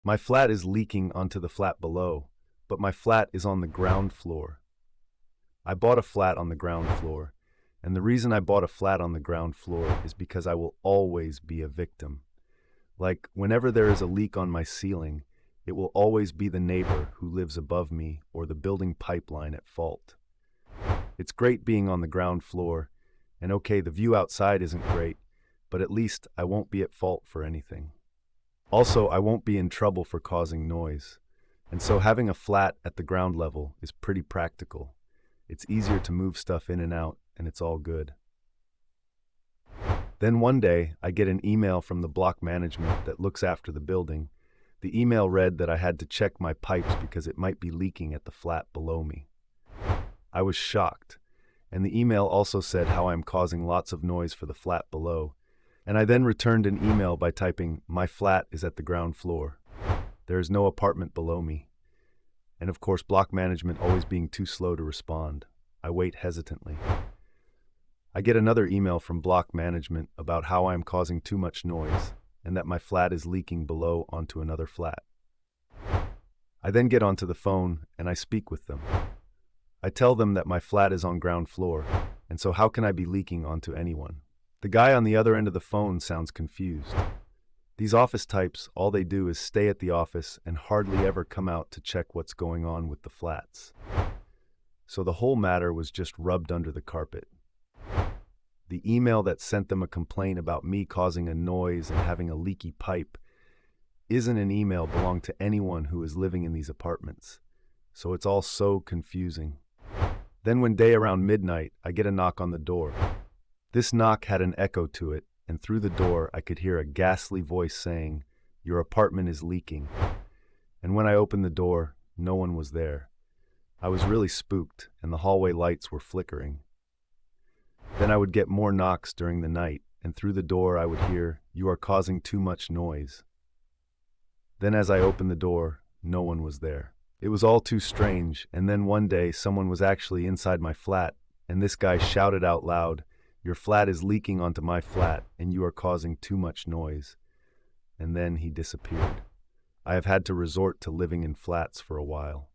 My flat is leaking onto the flat below, but my flat is on the ground floor. I bought a flat on the ground floor, and the reason I bought a flat on the ground floor is because I will always be a victim. Like, whenever there is a leak on my ceiling, it will always be the neighbor who lives above me or the building pipeline at fault. It's great being on the ground floor, and okay, the view outside isn't great, but at least I won't be at fault for anything. Also, I won't be in trouble for causing noise, and so having a flat at the ground level is pretty practical. It's easier to move stuff in and out, and it's all good. Then one day, I get an email from the block management that looks after the building. The email read that I had to check my pipes because it might be leaking at the flat below me. I was shocked, and the email also said how I'm causing lots of noise for the flat below, and I then returned an email by typing, "My flat is at the ground floor. There is no apartment below me." And of course, block management always being too slow to respond. I wait hesitantly. I get another email from block management about how I am causing too much noise and that my flat is leaking below onto another flat. I then get onto the phone and I speak with them. I tell them that my flat is on ground floor, and so how can I be leaking onto anyone? The guy on the other end of the phone sounds confused. These office types, all they do is stay at the office and hardly ever come out to check what's going on with the flats. So the whole matter was just rubbed under the carpet. The email that sent them a complaint about me causing a noise and having a leaky pipe isn't an email belonged to anyone who is living in these apartments. So it's all so confusing. Then one day around midnight, I get a knock on the door. This knock had an echo to it, and through the door I could hear a ghastly voice saying, "Your apartment is leaking." And when I opened the door, no one was there. I was really spooked, and the hallway lights were flickering. Then I would get more knocks during the night, and through the door I would hear, "You are causing too much noise." Then as I opened the door, no one was there. It was all too strange, and then one day someone was actually inside my flat, and this guy shouted out loud, "Your flat is leaking onto my flat, and you are causing too much noise." And then he disappeared. I have had to resort to living in flats for a while.